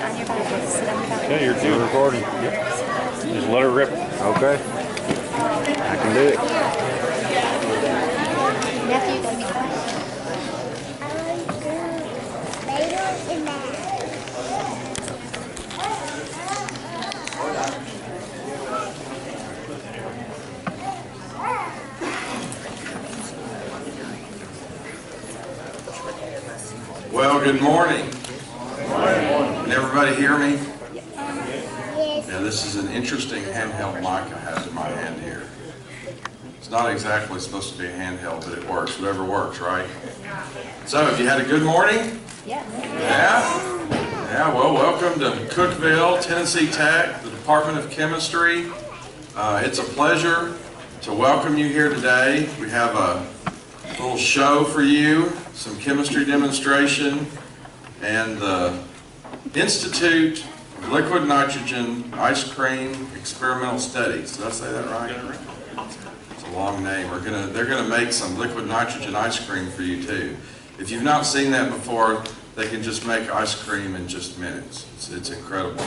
Okay, you're doing recording. Yep. Just let her rip. Okay. I can do it. Nephew, you gotta be quiet. Well, good morning. Can everybody hear me? Yes. Now, this is an interesting handheld mic I have in my hand here. It's not exactly supposed to be a handheld, but it works. Whatever works, right? So, have you had a good morning? Yeah. Yeah? Yeah, well, welcome to Cookeville, Tennessee Tech, the Department of Chemistry. It's a pleasure to welcome you here today. We have a little show for you, some chemistry demonstration, and the Institute of Liquid Nitrogen Ice Cream Experimental Studies. Did I say that right? It's a long name. They're gonna make some liquid nitrogen ice cream for you too. If you've not seen that before, they can just make ice cream in just minutes. It's incredible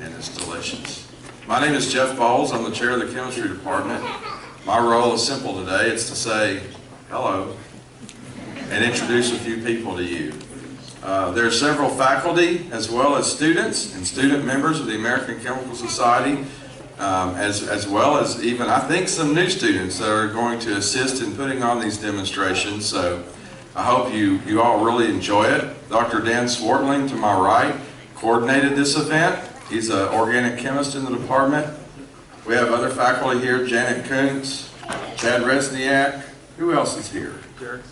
and it's delicious. My name is Jeff Bowles. I'm the chair of the chemistry department. My role is simple today. It's to say hello and introduce a few people to you. There are several faculty as well as students and student members of the American Chemical Society, as well as even, I think, some new students that are going to assist in putting on these demonstrations. So I hope you all really enjoy it. Dr. Dan Swartling to my right coordinated this event. He's an organic chemist in the department. We have other faculty here, Janet Kuntz, Chad Resniak. Who else is here? Derek.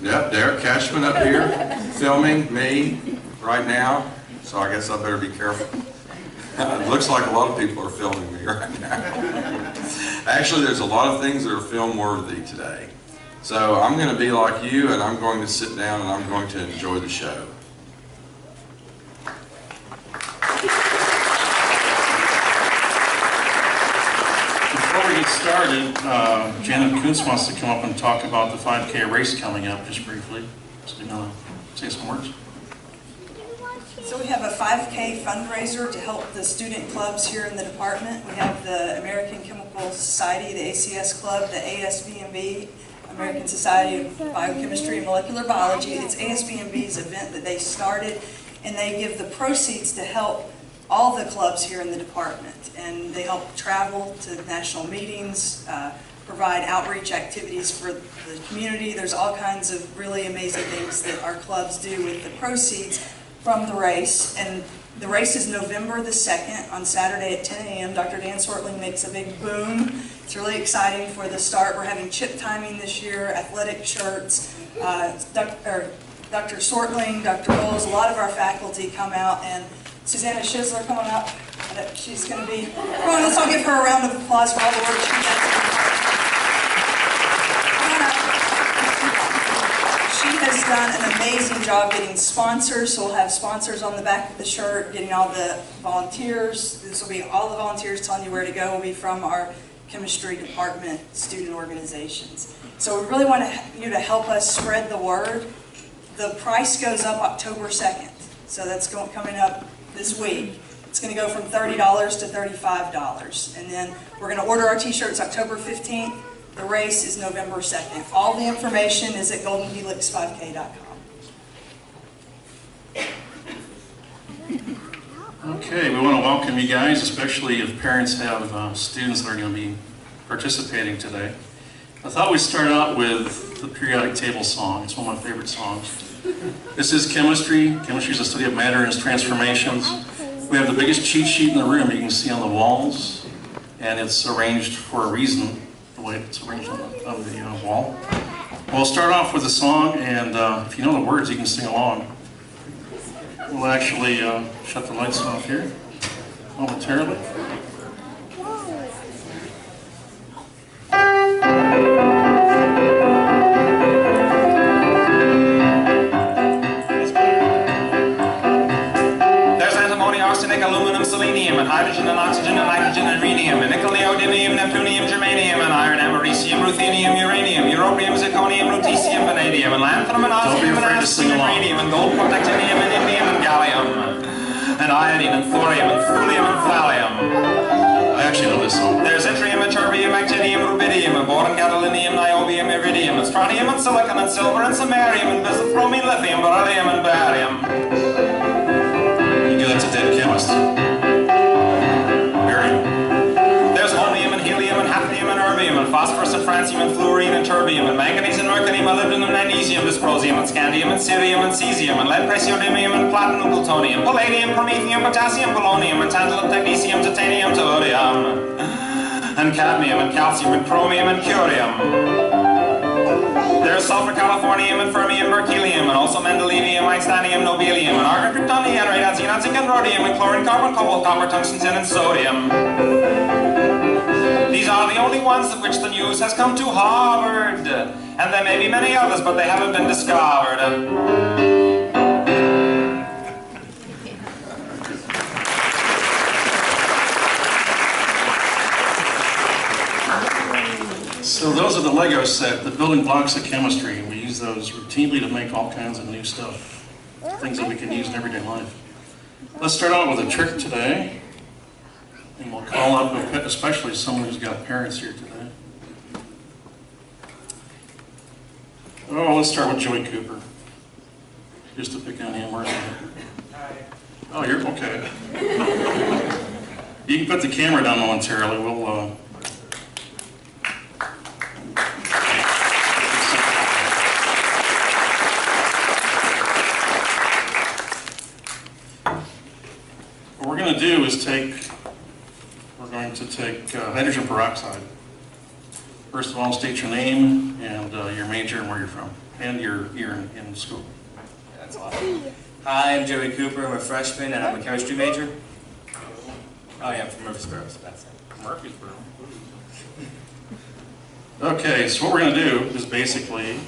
Yep, Derek Cashman up here, filming me right now. So I guess I better be careful. It looks like a lot of people are filming me right now. Actually, there's a lot of things that are film worthy today. So I'm going to be like you, and I'm going to sit down and I'm going to enjoy the show. Before we get started, Janet Kuntz wants to come up and talk about the 5K race coming up, just briefly. So you want to say some words? So we have a 5K fundraiser to help the student clubs here in the department. We have the American Chemical Society, the ACS Club, the ASBMB, American Society of Biochemistry and Molecular Biology. It's ASBMB's event that they started, and they give the proceeds to help all the clubs here in the department. And they help travel to national meetings, provide outreach activities for the community. There's all kinds of really amazing things that our clubs do with the proceeds from the race. And the race is November the 2nd on Saturday at 10 a.m. Dr. Dan Swartling makes a big boom. It's really exciting for the start. We're having chip timing this year, athletic shirts. Dr. Swartling, Dr. Bowles, a lot of our faculty come out, and Susanna Schizler coming up. She's going to be, come on, let's all give her a round of applause for all the work she does. She has done an amazing job getting sponsors, so we'll have sponsors on the back of the shirt, getting all the volunteers. This will be all the volunteers telling you where to go will be from our chemistry department student organizations. So we really want you to help us spread the word. The price goes up October 2nd, so that's coming up this week. It's going to go from $30 to $35, and then we're going to order our t-shirts October 15th. The race is November 2nd. All the information is at goldenhelix5k.com. Okay, we want to welcome you guys, especially if parents have students that are going to be participating today. I thought we'd start out with the periodic table song. It's one of my favorite songs. This is chemistry. Chemistry is a study of matter and its transformations. We have the biggest cheat sheet in the room you can see on the walls, and it's arranged for a reason, the way it's arranged on the wall. We'll start off with a song, and if you know the words, you can sing along. We'll actually shut the lights off here momentarily. Aluminum, selenium, and hydrogen, and oxygen, and nitrogen, and rhenium, and nickel, neodymium, neptunium, germanium, and iron, americium, ruthenium, uranium, europium, zirconium, lutetium, vanadium, and lanthanum, and osmium, and astatine, and radium, and gold, protactinium, and indium, and gallium. and iodine and thorium and thulium and thallium. I actually know this song. There's yttrium and terbium, actinium, rubidium, and boron, gadolinium, niobium, iridium, and strontium, and silicon, and silver, and samarium, and bismuth, lithium, beryllium, and barium. You give that to dead chemists. Barium. There's holmium, and helium, and hafnium, and erbium, and phosphorus, and francium, and fluorine, and terbium, and manganese, and mercurium, molybdenum, and magnesium, dysprosium, and scandium, and cerium, and cesium, and lead, praseodymium, and platinum, plutonium, palladium, promethium, potassium, polonium, and tantalum, technetium, titanium, tellurium, and cadmium, and calcium, and chromium, and curium. There's sulfur, californium, and fermium, berkelium, and also mendelevium, einsteinium, nobelium, and argon, krypton, radon, xenon, zinc, and rhodium, and chlorine, carbon, cobalt, copper, tungsten, tin, and sodium. These are the only ones of which the news has come to Harvard, and there may be many others, but they haven't been discovered. So those are the Lego set, the building blocks of chemistry. We use those routinely to make all kinds of new stuff, things that we can use in everyday life. Let's start out with a trick today, and we'll call up especially someone who's got parents here today. Oh, let's start with Joey Cooper, just to pick on him. Where's he? Oh, you're okay. You can put the camera down momentarily. We'll. What we're going to do is we're going to take hydrogen peroxide. First of all, state your name and your major and where you're from, and your year in school. That's awesome. Hi, I'm Joey Cooper. I'm a freshman and I'm a chemistry major. Oh yeah, I'm from Murfreesboro, so that's it. Murfreesboro. Okay, so what we're going to do is basically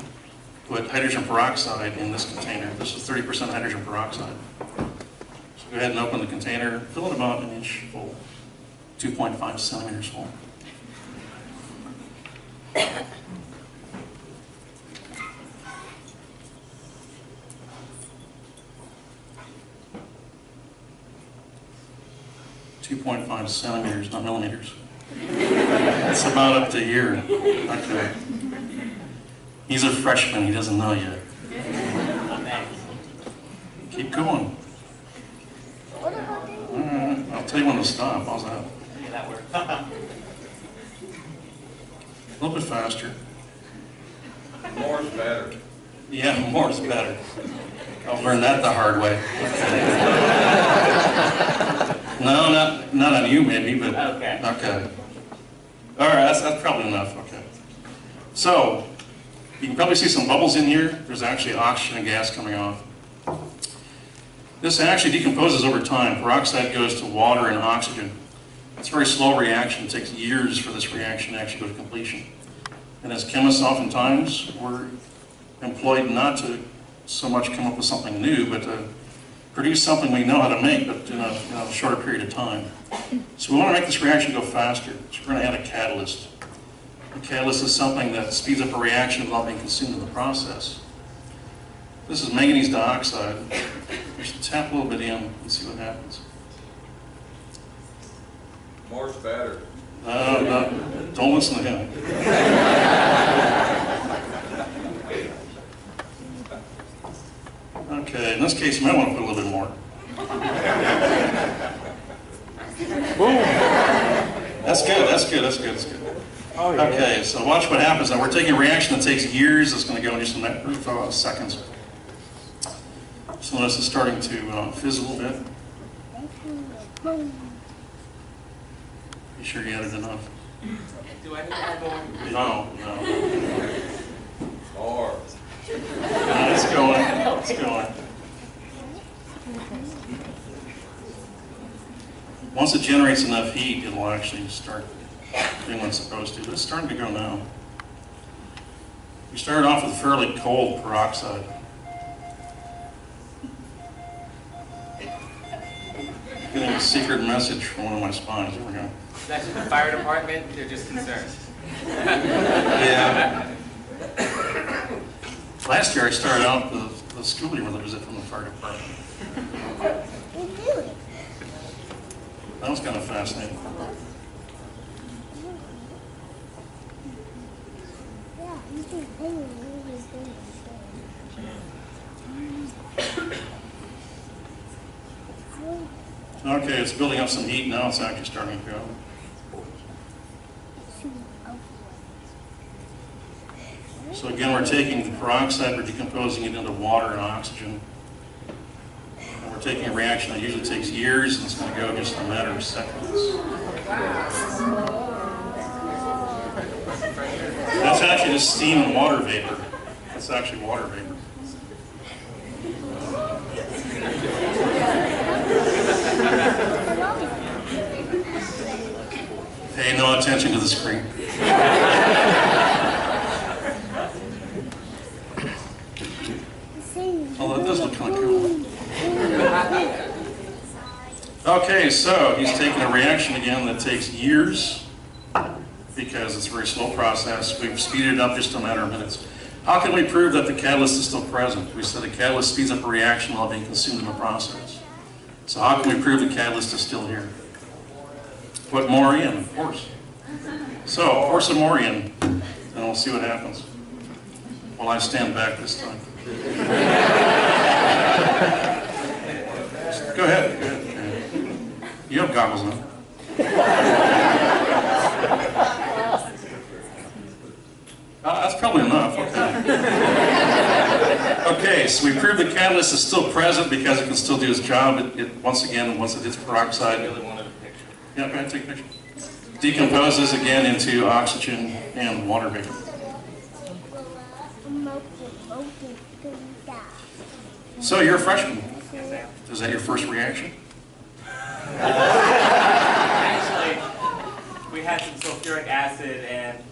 put hydrogen peroxide in this container. This is 30% hydrogen peroxide. So go ahead and open the container, fill it about an inch full, 2.5 centimeters full. .5 centimeters, not millimeters. That's about up to here. Okay. He's a freshman, he doesn't know yet. Keep going. I'll tell you when to stop, how's that? Yeah, that works. A little bit faster. More is better. Yeah, more is better. I'll learn that the hard way. No, not on you maybe, but Okay. Okay. All right, that's probably enough. Okay. So you can probably see some bubbles in here. There's actually oxygen and gas coming off. This actually decomposes over time. Peroxide goes to water and oxygen. It's a very slow reaction. It takes years for this reaction to actually go to completion. And as chemists, oftentimes we're employed not to so much come up with something new, but to produce something we know how to make, but in a shorter period of time. So we want to make this reaction go faster. So we're going to add a catalyst. A catalyst is something that speeds up a reaction without being consumed in the process. This is manganese dioxide. We should tap a little bit in and see what happens. More's better. No, don't listen to him. Okay, in this case, you might want to put a little bit more. That's good, that's good, that's good, that's good. Oh, yeah. Okay, so watch what happens now. We're taking a reaction that takes years. It's going to go in just a brief seconds. So notice it's starting to fizz a little bit. You sure you added enough? Do I need to add more? No. More. It's going, it's going. Once it generates enough heat, it'll actually start doing what it's supposed to, but it's starting to go now. We started off with fairly cold peroxide. Getting a secret message from one of my spies. Here we go. Is that just the fire department? They're just concerned. Yeah. Last year I started out with a school year with a visit from the fire department. That was kind of fascinating. Okay, it's building up some heat now. It's actually starting to go. So again, we're taking the peroxide, we're decomposing it into water and oxygen. And we're taking a reaction that usually takes years, and it's going to go just in a matter of seconds. That's actually just steam and water vapor. That's actually water vapor. Pay no attention to the screen. Oh, that does look kind of cool. Okay, so he's taking a reaction again that takes years because it's a very slow process. We've speeded it up just a matter of minutes. How can we prove that the catalyst is still present? We said the catalyst speeds up a reaction while being consumed in the process. So how can we prove the catalyst is still here? Put more in, of course. So pour some more in, and we'll see what happens. Well, I stand back this time. Go ahead, go ahead. You have goggles on. That's probably enough, okay. Okay, so we proved the catalyst is still present because it can still do its job. Once again, once it hits peroxide, yeah, go ahead, take a picture. Decomposes again into oxygen and water vapor. So you're a freshman. Is that your first reaction? Actually, we had some sulfuric acid and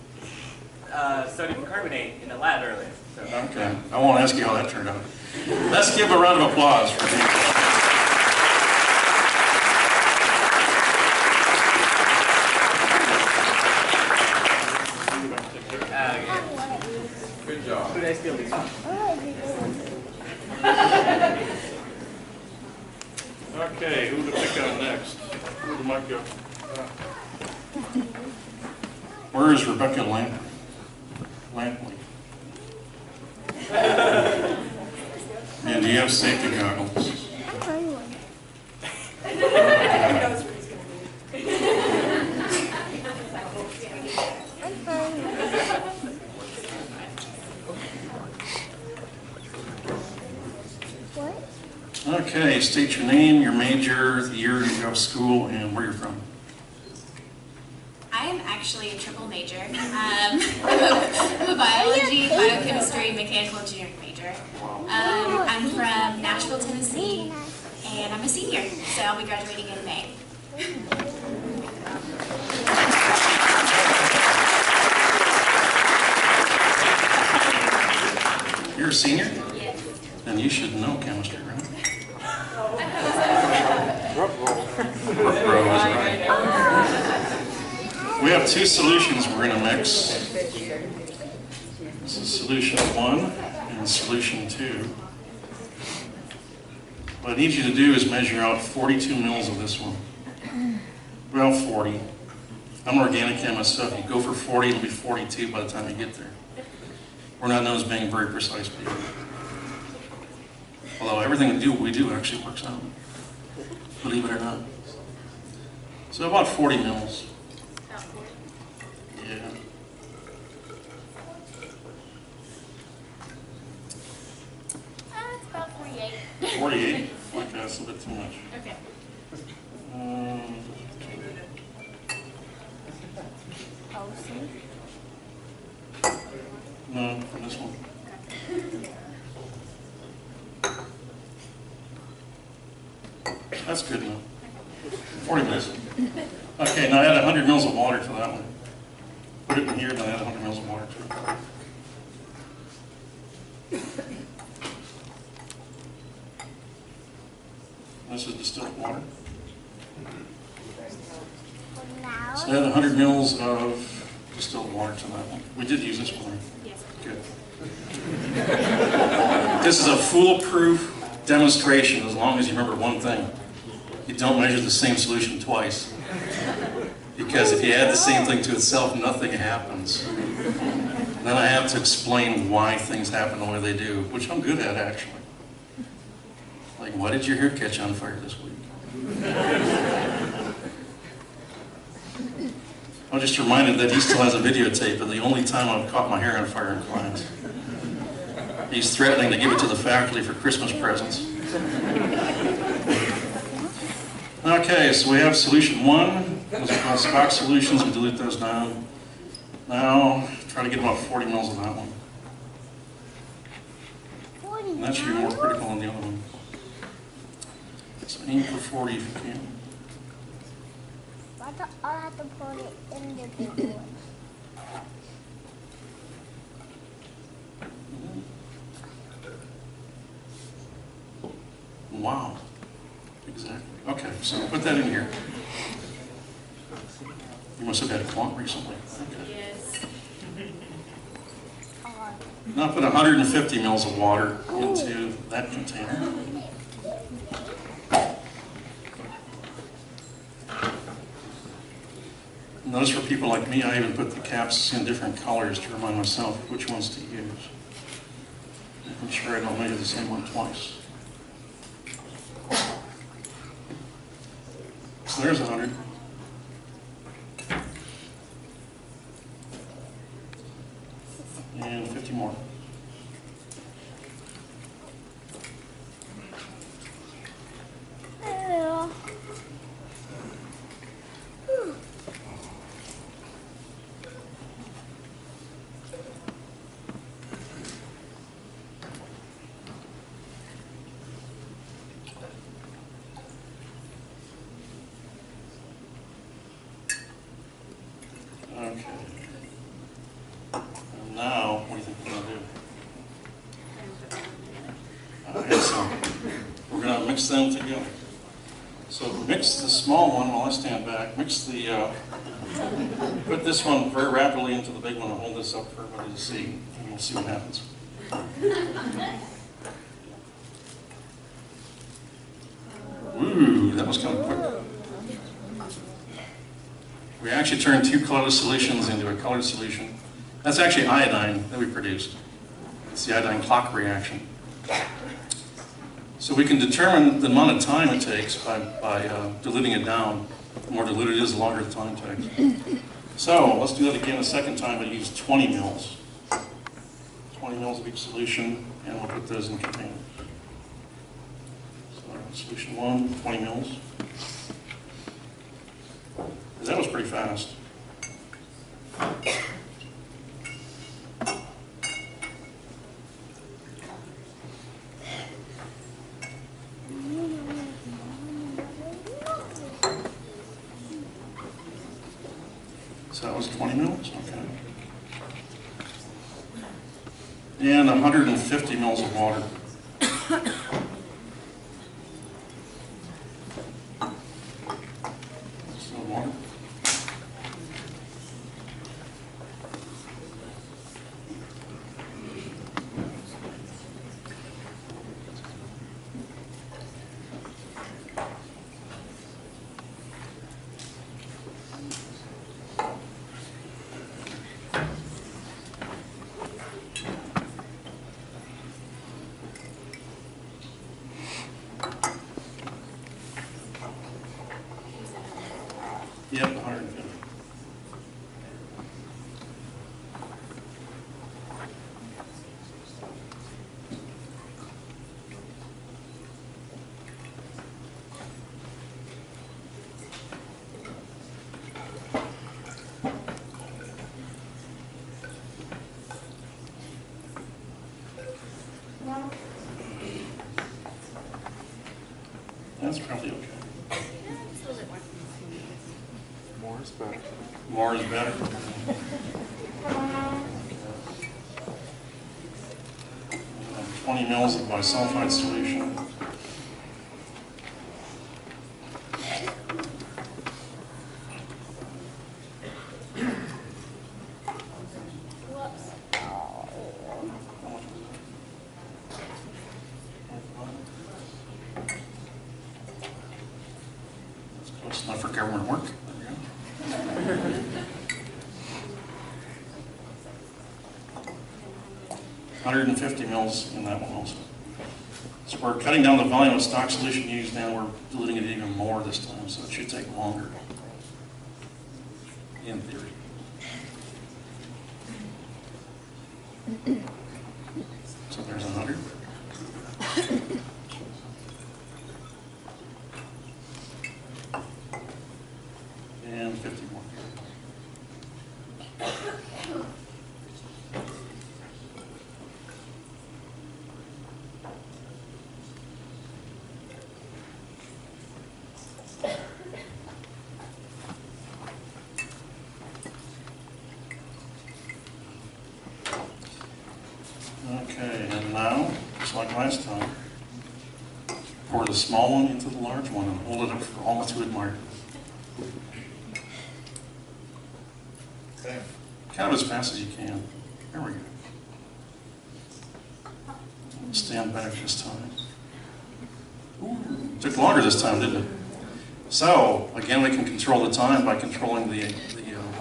sodium carbonate in the lab earlier. So. Okay, I won't ask you how that turned out. Let's give a round of applause for me. Good job. Who did I steal these from? Okay, who to pick on next? Who the mic go? Where is Rebecca Lampley? And do you have safety goggles? Okay, state your name, your major, the year you go to school, and where you're from. I am actually a triple major. I'm a biology, biochemistry, mechanical engineering major. I'm from Nashville, Tennessee, and I'm a senior, so I'll be graduating in May. You're a senior? Yes. Then you should know chemistry, right? We have two solutions we're going to mix. This is solution 1 and solution 2. What I need you to do is measure out 42 mils of this one. Well, 40. I'm an organic chemist, so if you go for 40, it'll be 42 by the time you get there. We're not known as being very precise people. Although everything we do actually works out. Believe it or not. So about 40 mils. Yeah. It's about 48. 48? Okay, that's a bit too much. Okay. No, for this one. That's good enough. 40 mils. Okay, now add 100 mils of water to that one. Put it in here, then add 100 mils of water to it. This is distilled water. So add 100 mils of distilled water to that one. We did use this one, right? Yes. Good. This is a foolproof demonstration as long as you remember one thing. you don't measure the same solution twice. Because if you add the same thing to itself, nothing happens. And then I have to explain why things happen the way they do, which I'm good at, actually. Like, why did your hair catch on fire this week? I'm just reminded that he still has a videotape of the only time I've caught my hair on fire in class. He's threatening to give it to the faculty for Christmas presents. Okay, so we have solution 1. Those are stock solutions. We dilute those down. Now, try to get about 40 mils of that one. And that should be more critical than the other one. So aim for 40 if you can. I'll have to put it in the big one. Wow. Exactly. Okay, so put that in here. You must have had a clump recently. Okay. Yes. Now put 150 mils of water into that container. Notice for people like me, I even put the caps in different colors to remind myself which ones to use. I'm sure I don't measure the same one twice. So there's 100. And 50 more. Okay. And now, what do you think we're going to do? Okay, so we're going to mix them together. So mix the small one while I stand back. Mix the, put this one very rapidly into the big one and hold this up for everybody to see, and we'll see what happens. Ooh, that was kind of quick. We actually turned 2 colorless solutions into a colored solution. That's actually iodine that we produced. It's the iodine clock reaction. So we can determine the amount of time it takes by diluting it down. The more diluted it is, the longer the time takes. So let's do that again a second time, but use 20 mils. 20 mils of each solution, and we'll put those in containers. So solution 1, 20 mils. That was pretty fast. So that was 20 mils, okay. And 150 mils of water. Some water. Yep, 150. That's probably okay. More is better. More is better. 20 mils of bisulfite solution. It's not for government work. There we go. 150 mils in that one also. So we're cutting down the volume of stock solution used now. We're diluting it even more this time, so it should take longer, in theory. So there's 100. And 50 more. Okay, and now, just like last time, pour the small one into the large one and hold it up for all to admire. Kind of as fast as you can. There we go. Stand back this time. Ooh, took longer this time, didn't it? So, again, we can control the time by controlling the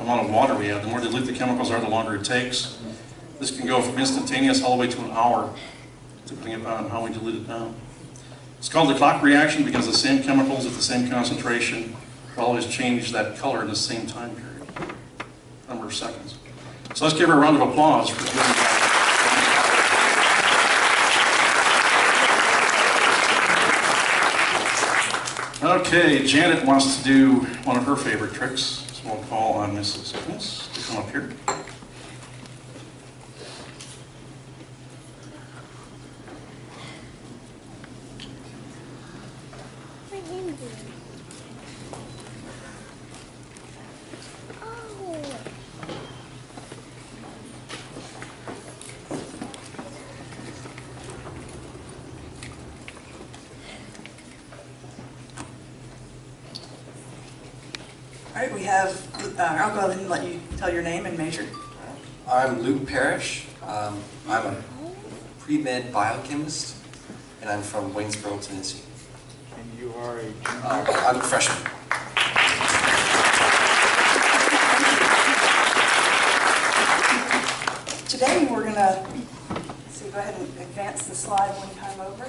amount of water we have. The more dilute the chemicals are, the longer it takes. This can go from instantaneous all the way to an hour, depending upon how we dilute it down. It's called the clock reaction because the same chemicals at the same concentration will always change that color in the same time period, number of seconds. So let's give her a round of applause for doing that. Okay, Janet wants to do one of her favorite tricks, so we'll call on Mrs. Smith to come up here. All right, we have, I'll go ahead and let you tell your name and major. I'm Luke Parrish. I'm a pre-med biochemist, and I'm from Waynesboro, Tennessee. And you are a... I'm a freshman. Today we're going to, go ahead and advance the slide one time over.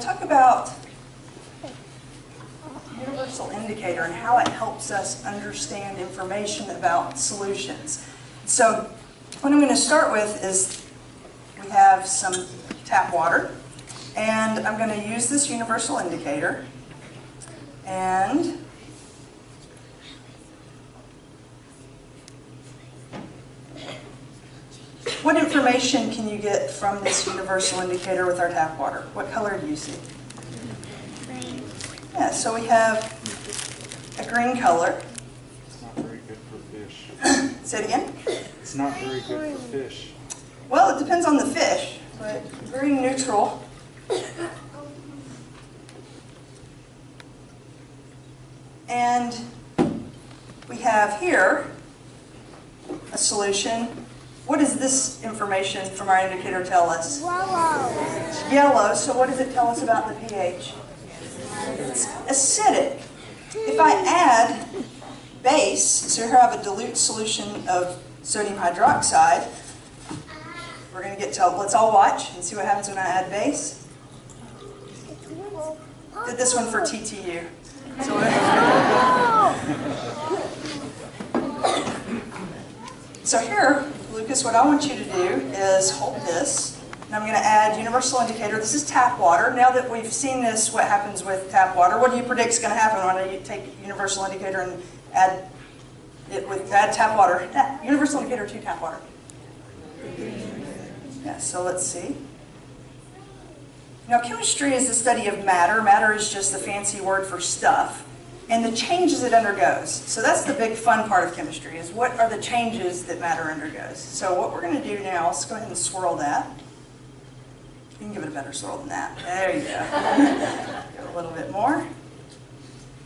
Talk about universal indicator and how it helps us understand information about solutions. So what I'm going to start with is we have some tap water, and I'm going to use this universal indicator, and what information can you get from this universal indicator with our tap water? What color do you see? Yeah, so we have a green color. It's not very good for fish. Say it again? It's not very good for fish. Well, it depends on the fish, but green neutral. And we have here a solution. What does this information from our indicator tell us? Yellow. It's yellow, so what does it tell us about the pH? It's acidic. If I add base, so here I have a dilute solution of sodium hydroxide, we're going to get to, let's all watch and see what happens when I add base. Did this one for TTU. So here, Lucas, what I want you to do is hold this, and I'm going to add universal indicator. This is tap water. Now that we've seen this, what happens with tap water, what do you predict is going to happen when you take universal indicator and add it with tap water? Universal indicator to tap water. Yeah, so let's see. Now, chemistry is the study of matter. Matter is just the fancy word for stuff, and the changes it undergoes. So that's the big fun part of chemistry, is what are the changes that matter undergoes. So what we're going to do now, let's go ahead and swirl that. You can give it a better swirl than that. There you go. Give it a little bit more.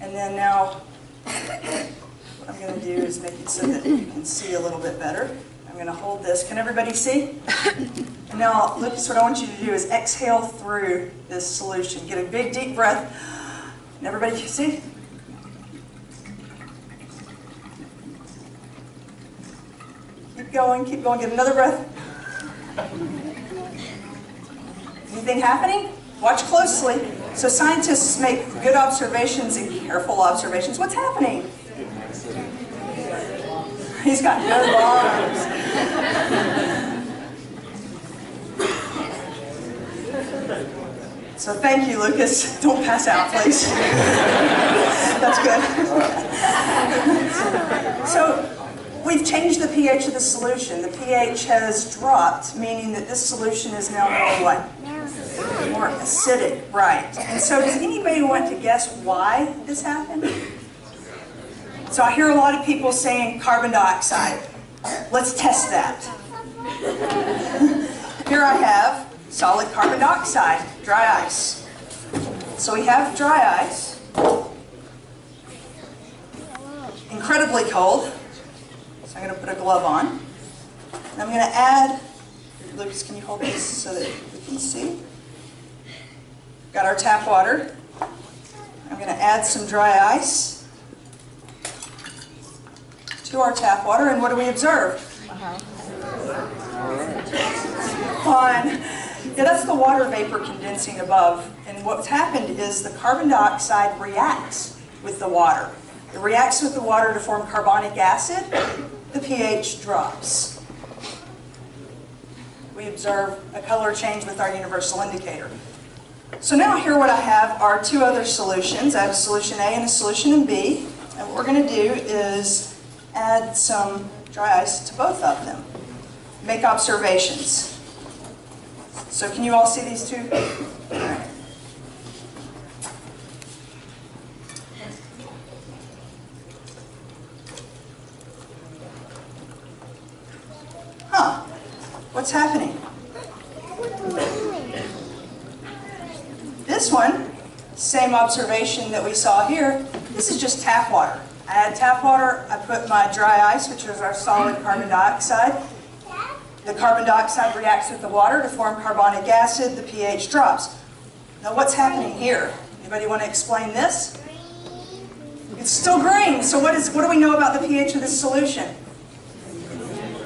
And then now, what I'm going to do is make it so that you can see a little bit better. I'm going to hold this. Can everybody see? And now, Lucas, what I want you to do is exhale through this solution. Get a big, deep breath. And everybody can see? Keep going, keep going. Get another breath. Anything happening? Watch closely. So scientists make good observations and careful observations. What's happening? He's got no arms. So thank you, Lucas. Don't pass out, please. That's good. So we've changed the pH of the solution. The pH has dropped, meaning that this solution is now more what? More acidic, right. And so does anybody want to guess why this happened? So I hear a lot of people saying carbon dioxide. Let's test that. Here I have solid carbon dioxide, dry ice. So we have dry ice, incredibly cold. So I'm going to put a glove on. And I'm going to add, Lucas, can you hold this so that we can see? Got our tap water. I'm going to add some dry ice to our tap water, and what do we observe? Yeah, that's the water vapor condensing above. And what's happened is the carbon dioxide reacts with the water. It reacts with the water to form carbonic acid. The pH drops. We observe a color change with our universal indicator. So now here what I have are two other solutions. I have a solution A and a solution in B. And what we're going to do is add some dry ice to both of them. Make observations. So can you all see these two? All right. Huh. What's happening? This one, same observation that we saw here, this is just tap water. I add tap water, I put my dry ice, which is our solid carbon dioxide. The carbon dioxide reacts with the water to form carbonic acid, the pH drops. Now what's happening here? Anybody want to explain this? It's still green, so what do we know about the pH of this solution?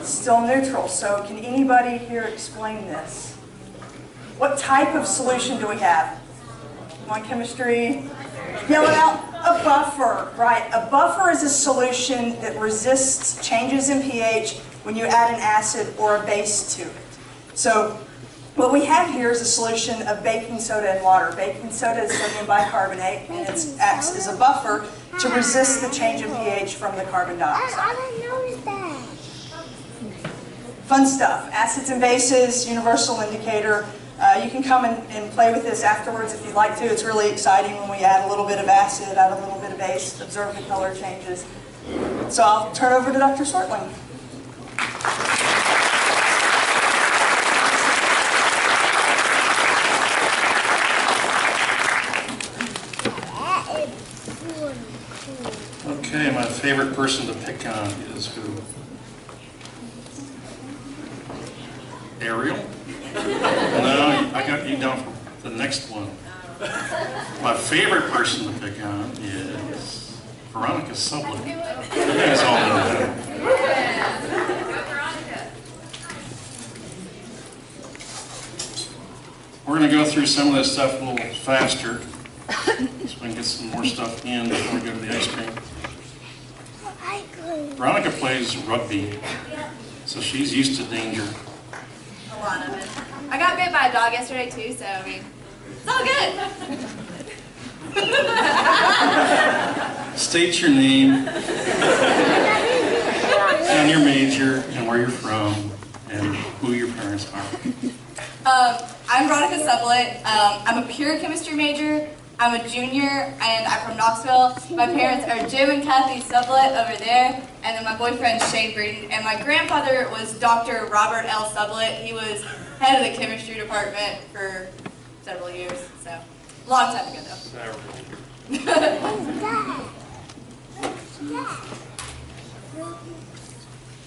It's still neutral, so can anybody here explain this? What type of solution do we have? Come on, chemistry. Yell it out. A buffer, right. A buffer is a solution that resists changes in pH when you add an acid or a base to it. So what we have here is a solution of baking soda and water. Baking soda is sodium bicarbonate, and it acts as a buffer to resist the change in pH from the carbon dioxide. I didn't notice that. Fun stuff. Acids and bases, universal indicator. You can come and play with this afterwards if you'd like to. It's really exciting when we add a little bit of acid, add a little bit of base, observe the color changes. So I'll turn over to Dr. Swartling. Okay, my favorite person to pick on is who? Ariel? No, I got you down for the next one. My favorite person to pick on is Veronica Sublett. You guys all know that. We're going to go through some of this stuff a little faster so we can get some more stuff in before we go to the ice cream. Veronica plays rugby, so she's used to danger. A lot of it. I got bit by a dog yesterday too, so I mean, it's all good. State your name and your major and where you're from and who your parents are. I'm Veronica Sublett. I'm a pure chemistry major. I'm a junior, and I'm from Knoxville. My parents are Jim and Kathy Sublett over there, and then my boyfriend's Shane Breeden. And my grandfather was Dr. Robert L. Sublett. He was head of the chemistry department for several years, so a long time ago though.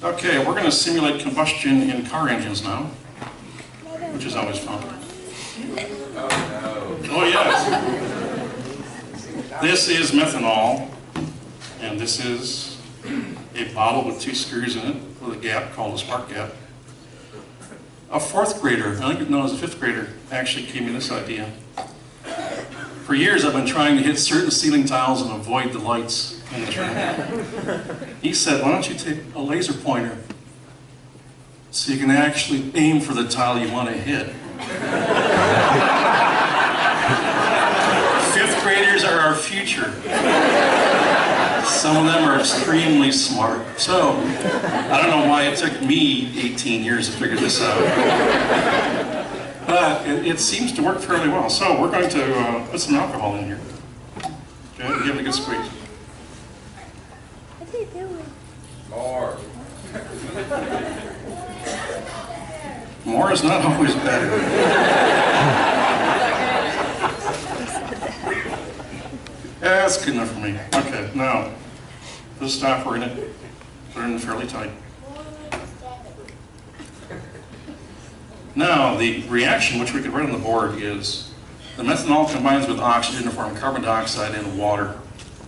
Okay, we're going to simulate combustion in car engines now, which is always fun. Oh yes. This is methanol, and this is a bottle with 2 screws in it with a gap called a spark gap. A 4th grader, I think no, it was a 5th grader, actually gave me this idea. For years I've been trying to hit certain ceiling tiles and avoid the lights in this room. He said, why don't you take a laser pointer so you can actually aim for the tile you want to hit. 5th graders are our future. Some of them are extremely smart. So, I don't know why it took me 18 years to figure this out. But it seems to work fairly well. So, we're going to put some alcohol in here. Okay, give it a good squeeze. What's he doing? More. More is not always better. Yeah, that's good enough for me. Okay, now, put a stopper in it. Put it in fairly tight. Now, the reaction, which we could write on the board, is the methanol combines with oxygen to form carbon dioxide and water.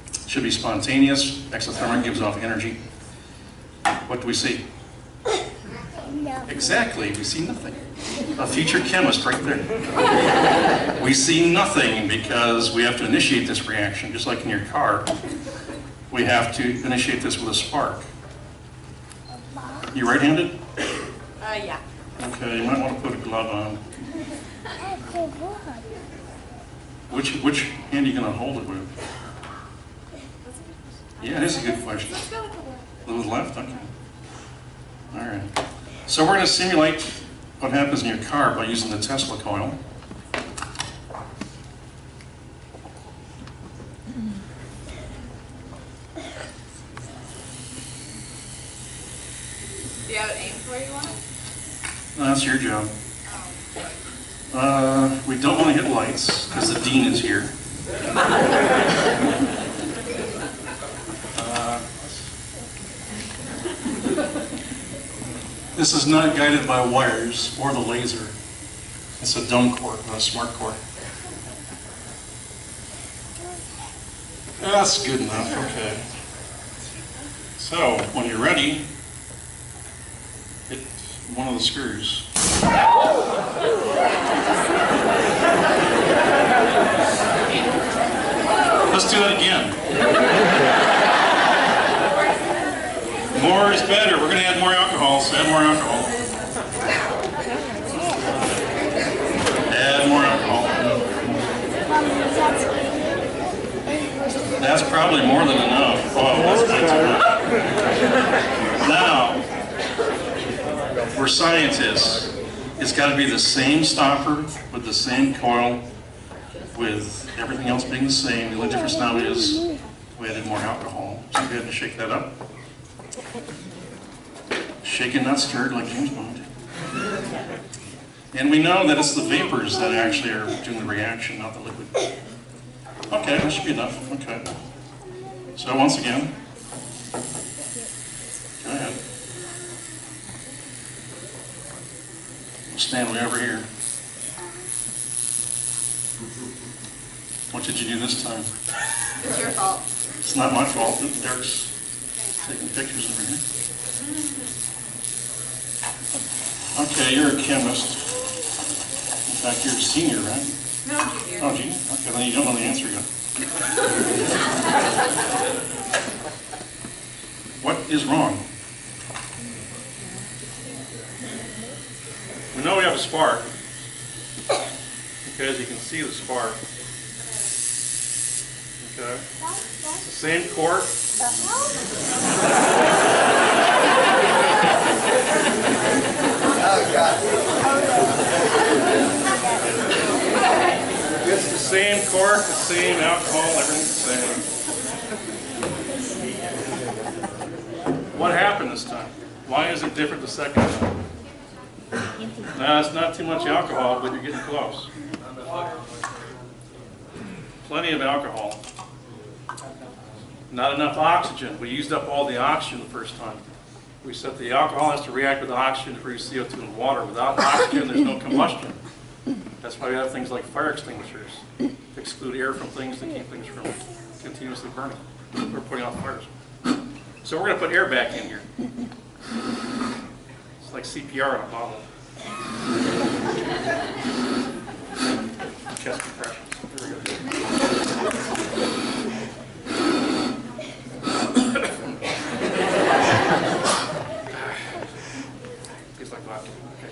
It should be spontaneous. Exothermic gives off energy. What do we see? No. Exactly, we see nothing. A future chemist right there. We see nothing because we have to initiate this reaction, just like in your car. We have to initiate this with a spark. You right-handed? Yeah. Okay, you might want to put a glove on. Which hand are you going to hold it with? Yeah, that's a good question. Let's go with the left. With the left? Okay. All right. So we're going to simulate what happens in your car by using the Tesla coil. Do you have an aim for where you want it? That's your job. We don't want to hit lights because the dean is here. This is not guided by wires or the laser. It's a dumb cord, not a smart cord. That's good enough, okay. So, when you're ready, hit one of the screws. Let's do that again. More is better. We're going to add more alcohol, so add more alcohol. Add more alcohol. That's probably more than enough. Oh, that's way too much. Now, we're scientists. It's got to be the same stopper with the same coil, with everything else being the same. The only difference now is we added more alcohol. So go ahead and shake that up. Shaken, not stirred, like James Bond. And we know that it's the vapors that actually are doing the reaction, not the liquid. Okay, that should be enough. Okay. So once again, go ahead. We'll stand way over here. What did you do this time? It's your fault. It's not my fault. Derek's taking pictures over here. Okay, you're a chemist. In fact, you're a senior, right? No, junior. Oh, junior? Okay, then you don't know the answer yet. What is wrong? We know we have a spark because you can see the spark. Okay. It's the same cord. It's the same cork, the same alcohol, everything's the same. What happened this time? Why is it different the second time? No, it's not too much alcohol, but you're getting close. Plenty of alcohol. Not enough oxygen. We used up all the oxygen the first time. We said the alcohol has to react with oxygen to produce CO2 in water. Without oxygen, there's no combustion. That's why we have things like fire extinguishers to exclude air from things to keep things from continuously burning or putting out fires. So we're going to put air back in here. It's like CPR in a bottle. Chest compressions. Here we go. Tastes like vodka. Okay.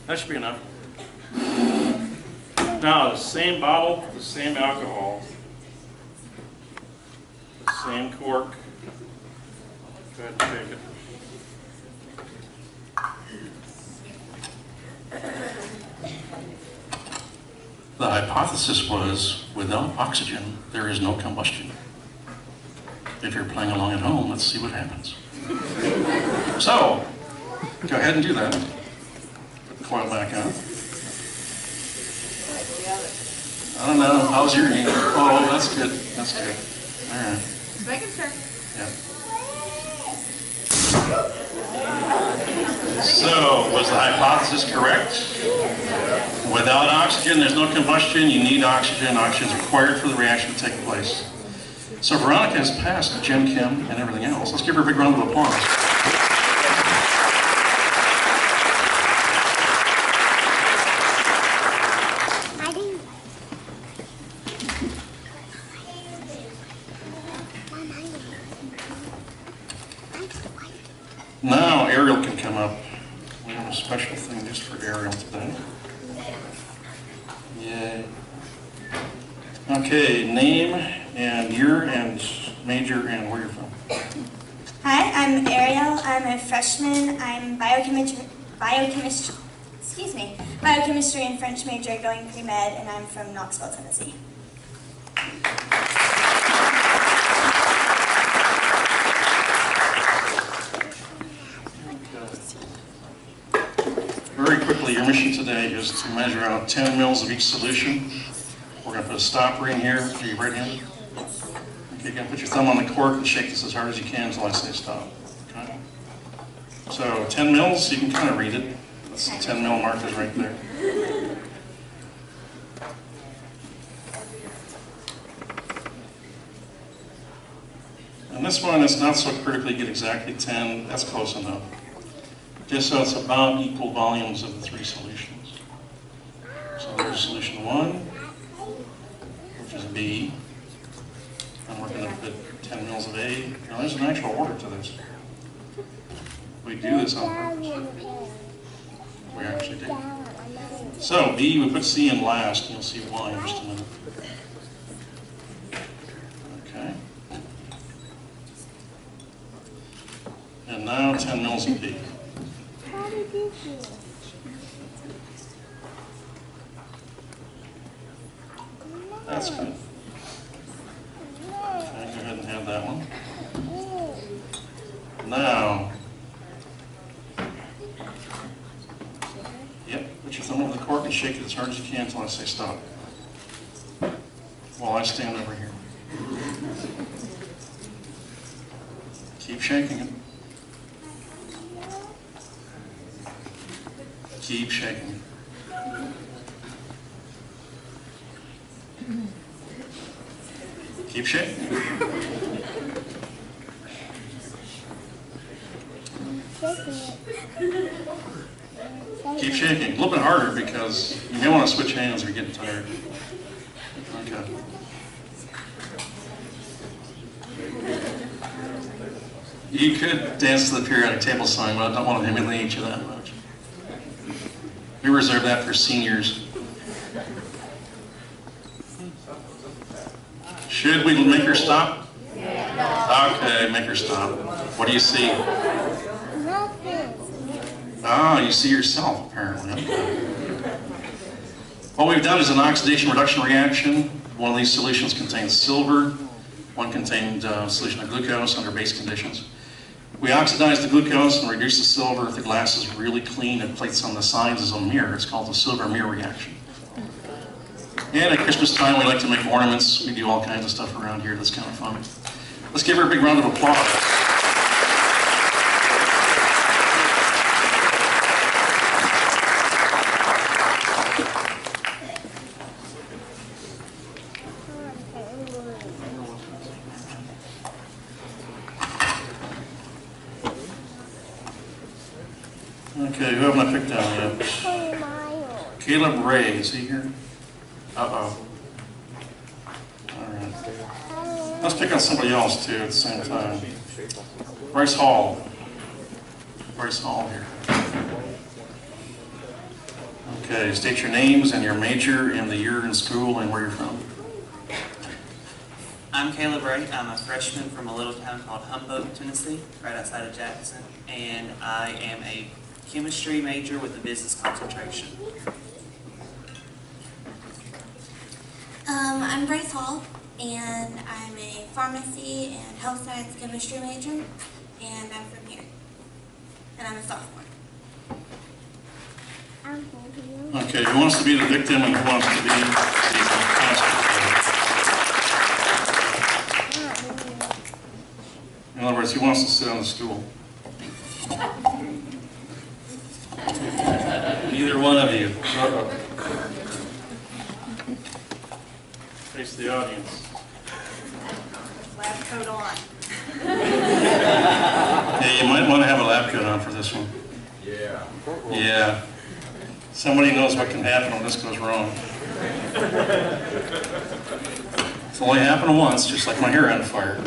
That should be enough. Now, the same bottle, the same alcohol, same cork. Go ahead and shake it. The hypothesis was, without oxygen, there is no combustion. If you're playing along at home, let's see what happens. So, go ahead and do that. Put the coil back on. I don't know. How's your aim? Oh, that's good. That's good. All right. Just making sure. Yeah. So, was the hypothesis correct? Without oxygen, there's no combustion. You need oxygen. Oxygen is required for the reaction to take place. So Veronica has passed Jim, Kim, and everything else. Let's give her a big round of applause. Now Ariel can come up. We have a special thing just for Ariel today. Yay. Okay, name and year and major and where you're from. Hi, I'm Ariel. I'm a freshman. I'm biochemistry and French major going pre-med, and I'm from Knoxville, Tennessee. Very quickly, your mission today is to measure out 10 mils of each solution. We're going to put a stopper in here. Are you right-handed? Okay, you're going to put your thumb on the cork and shake this as hard as you can until I say stop. Okay. So 10 mils, you can kind of read it. That's the 10 mil markers right there. And this one is not so critically get exactly 10. That's close enough. Just so it's about equal volumes of the three solutions. So there's solution 1, which is B. And we're going to put 10 mils of A. Now there's an actual order to this. We do this on purpose. We actually do. So B, we put C in last, and you'll see why in just a minute. Okay. And now 10 mils of B. That's good. Okay, go ahead and have that one. Now, yep, put your thumb over the cork and shake it as hard as you can until I say stop. While I stand over here. Keep shaking it. Keep shaking it. Keep shaking it. Keep shaking. A little bit harder because you may want to switch hands if you're getting tired. Okay. You could dance to the periodic table song, but I don't want to humiliate you that much. We reserve that for seniors. Should we make her stop? Okay, make her stop. What do you see? Ah, you see yourself, apparently. What we've done is an oxidation reduction reaction. One of these solutions contains silver. One contained a solution of glucose under base conditions. We oxidize the glucose and reduce the silver. If the glass is really clean, it plates on the sides as a mirror. It's called the silver mirror reaction. And at Christmas time, we like to make ornaments. We do all kinds of stuff around here that's kind of fun. Let's give her a big round of applause. Okay, who haven't I picked down yet? Caleb Ray, is he here? Uh-oh. All right. Let's pick on somebody else, too, at the same time. Bryce Hall. Bryce Hall here. Okay, state your names and your major and the year in school and where you're from. I'm Caleb Ray. I'm a freshman from a little town called Humboldt, Tennessee, right outside of Jackson, and I am a chemistry major with a business concentration. I'm Bryce Hall, and I'm a pharmacy and health science chemistry major, and I'm from here, and I'm a sophomore. Okay, who wants to be the victim and who wants to be the pastor? In other words, who wants to sit on the stool? Neither one of you. Face the audience. Lab coat on. Yeah, you might want to have a lab coat on for this one. Yeah. Yeah. Somebody knows what can happen when this goes wrong. It's only happened once, just like my hair on fire.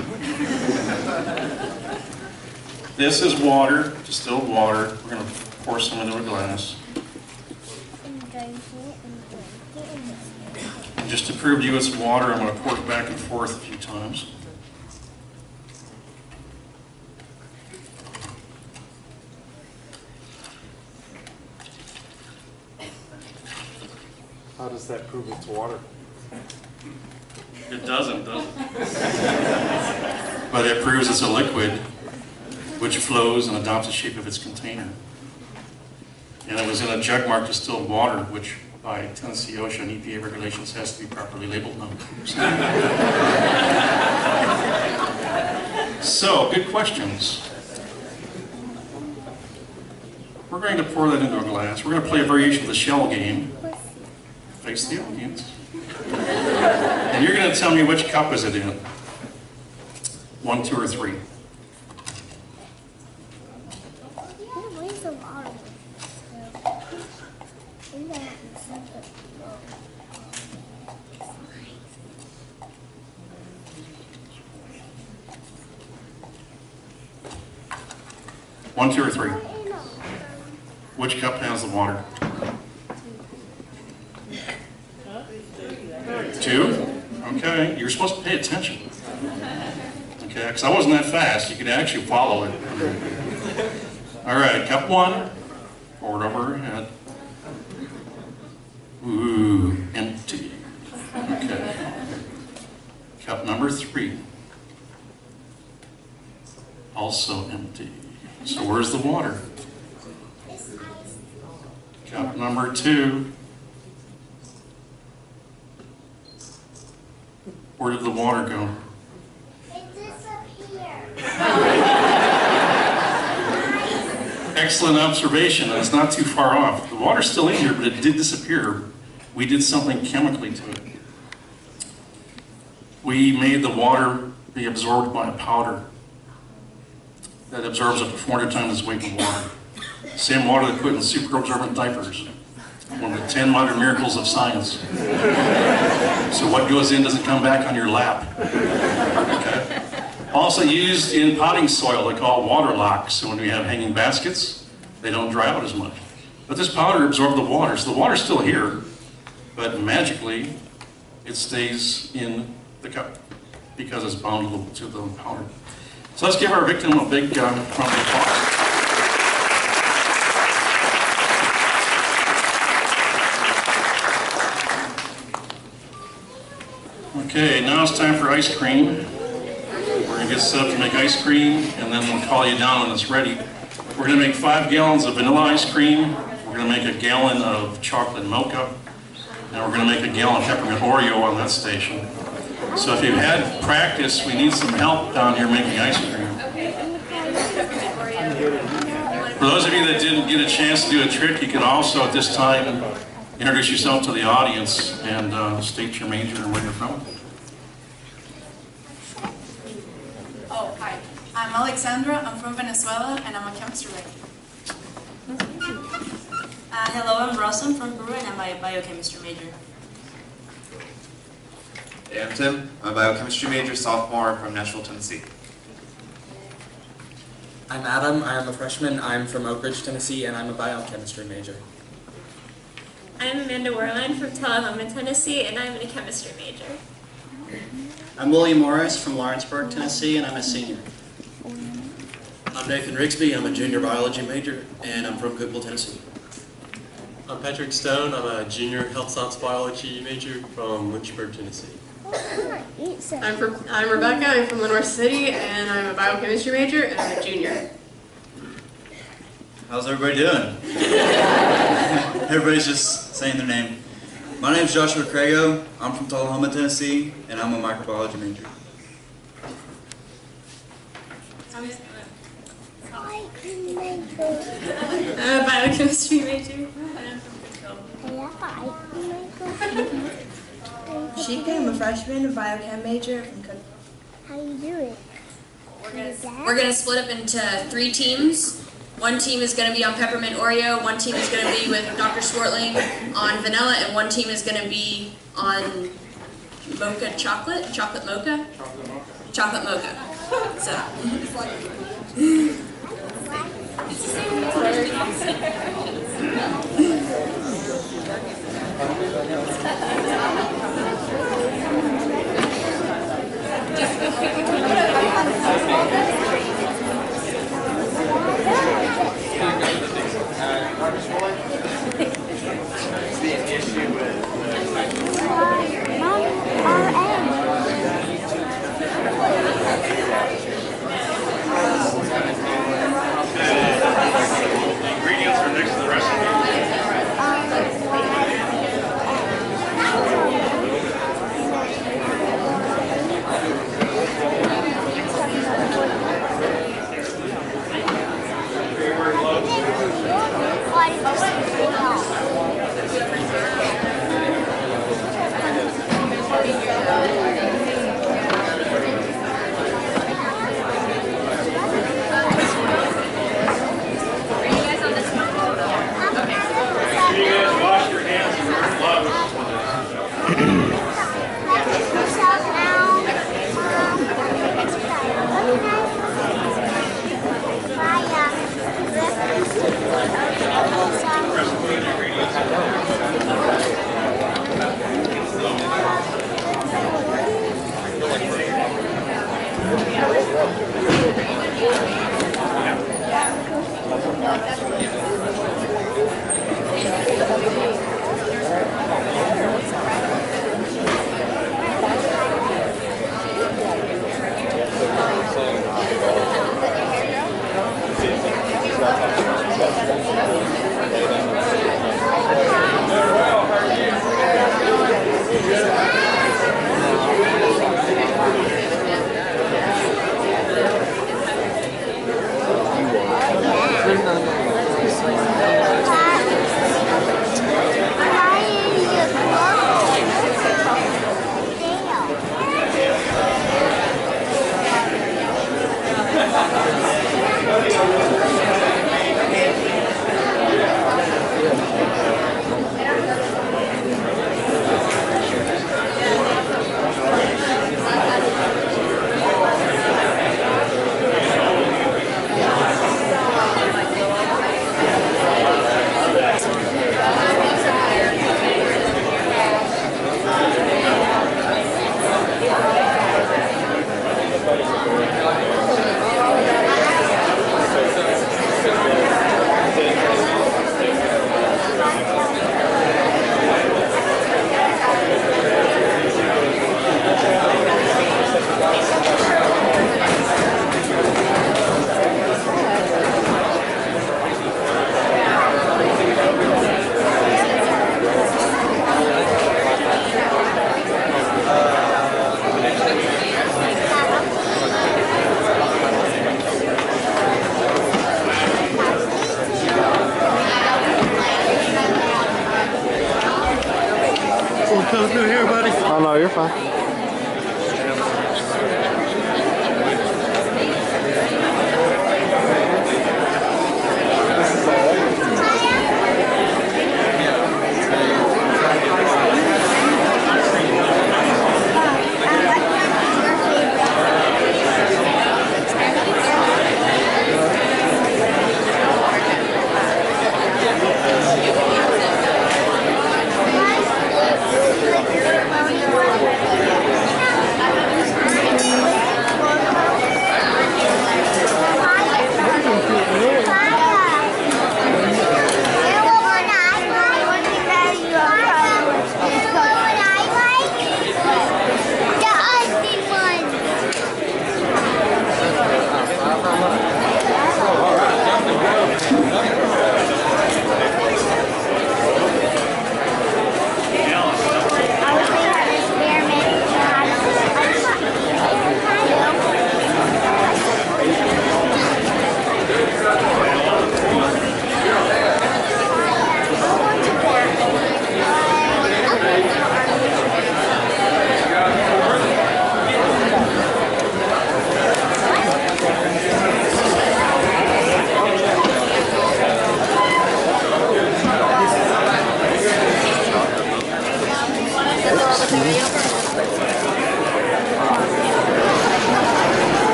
This is water, distilled water. We're going to pour some into a glass. And just to prove to you it's water, I'm going to pour it back and forth a few times. How does that prove it's water? It doesn't, does it? But it proves it's a liquid which flows and adopts the shape of its container. And it was in a jug marked distilled water, which by Tennessee OSHA and EPA regulations has to be properly labeled now. So, good questions. We're going to pour that into a glass. We're going to play a variation of the shell game. Face the audience. And you're going to tell me which cup is it in. 1, 2, or 3. One, 2, or 3. Which cup has the water? 2? Okay, you're supposed to pay attention. Okay, because I wasn't that fast. You could actually follow it. All right, cup 1. Forward over her head. Ooh, empty. Okay. Cup number 3. Also empty. So where's the water? Cup number 2. Where did the water go? It disappeared. Excellent observation, and it's not too far off. The water's still in here, but it did disappear. We did something chemically to it. We made the water be absorbed by a powder that absorbs up to 400 times its weight in water. Same water they put in super absorbent diapers. One of the 10 modern miracles of science. So what goes in doesn't come back on your lap. Okay. Also used in potting soil, they call water locks. So when we have hanging baskets, they don't dry out as much. But this powder absorbed the water, so the water's still here, but magically it stays in the cup because it's bound to the powder. So let's give our victim a big round of applause. Okay, now it's time for ice cream. We're going to get set up to make ice cream, and then we'll call you down when it's ready. We're going to make 5 gallons of vanilla ice cream. We're going to make a gallon of chocolate mocha, and we're going to make a gallon of peppermint Oreo on that station. So if you've had practice, we need some help down here making ice cream. For those of you that didn't get a chance to do a trick, you can also at this time introduce yourself to the audience and state your major and where you're from. Oh, hi. I'm Alexandra. I'm from Venezuela, and I'm a chemistry major. Hello, I'm Rosa. I'm from Peru, and I'm a biochemistry major. Hey, I'm Tim. I'm a biochemistry major, sophomore from Nashville, Tennessee. I'm Adam. I'm a freshman. I'm from Oak Ridge, Tennessee, and I'm a biochemistry major. I'm Amanda Werlein from Tullahoma, Tennessee, and I'm a chemistry major. I'm William Morris from Lawrenceburg, Tennessee, and I'm a senior. I'm Nathan Rigsby. I'm a junior biology major, and I'm from Cookeville, Tennessee. I'm Patrick Stone. I'm a junior health science biology major from Lynchburg, Tennessee. I'm Rebecca. I'm from the North City, and I'm a biochemistry major, and I'm a junior. How's everybody doing? Everybody's just saying their name. My name's Joshua Crago. I'm from Tullahoma, Tennessee, and I'm a microbiology major. I'm a biochemistry major, and I'm from Sheikah, I'm a freshman, a biochem major from Cookeville. How you do it? We're going to split up into 3 teams. One team is going to be on peppermint Oreo, one team is going to be with Dr. Swartling on vanilla, and one team is going to be on mocha chocolate? Chocolate mocha? Chocolate mocha. So. Ingredients are next to the recipe.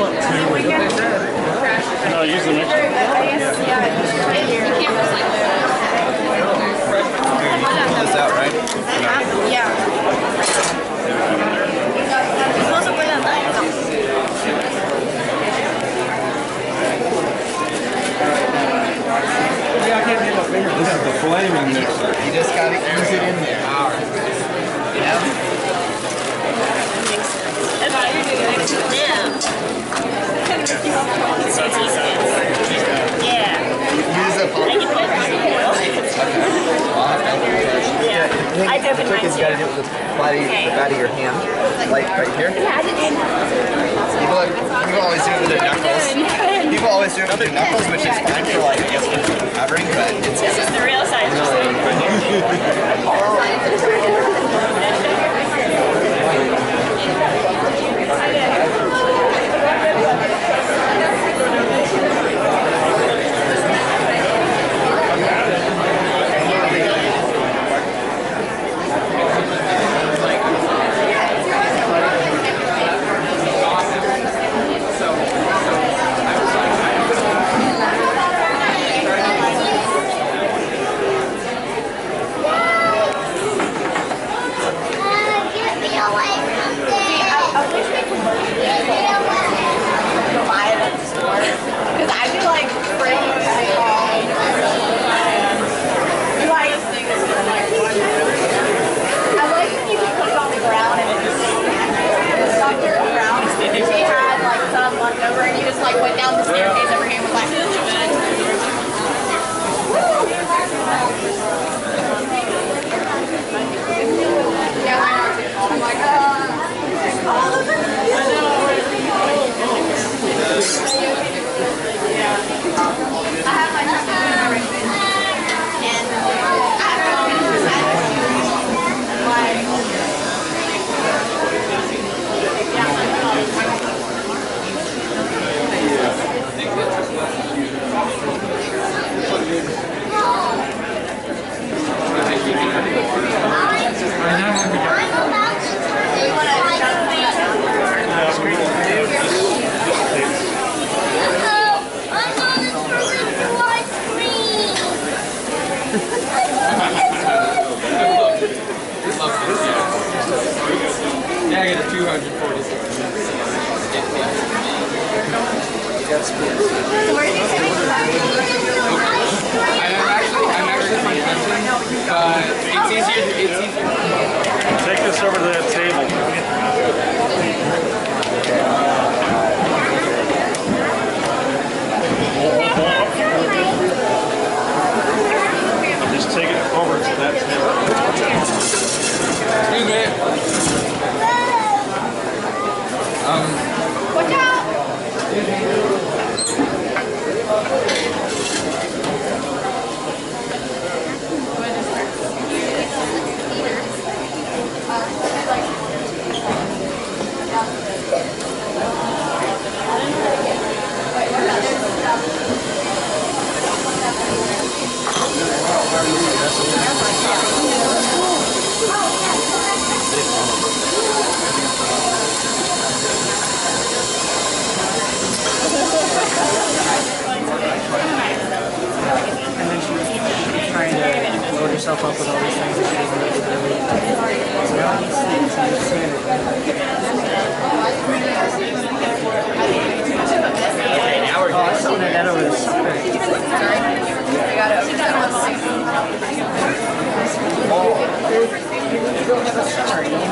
No, use the mixer. Pull this out, right? Yeah. You're supposed to put that back. This is the flaming mixer. You just gotta ease it in there. Yeah. Use a pump. I The trick is you gotta do it with the back of your hand, like right here. People always do it with their knuckles. People always do it with their knuckles, which is fine for like, I guess, covering, but it's... This is the real size. Went down the staircase, everything was like, yeah, I'm like, I have my Yeah, I get a 246. That's cool. I'm actually from Clemson, but it's easier. Take this over to that table. Just take it over to that table. Excuse me. watch out! Trying to load yourself up with all these things that she doesn't need to do. Oh, I just wanted that over the summer. I got it over there. You don't have a summer.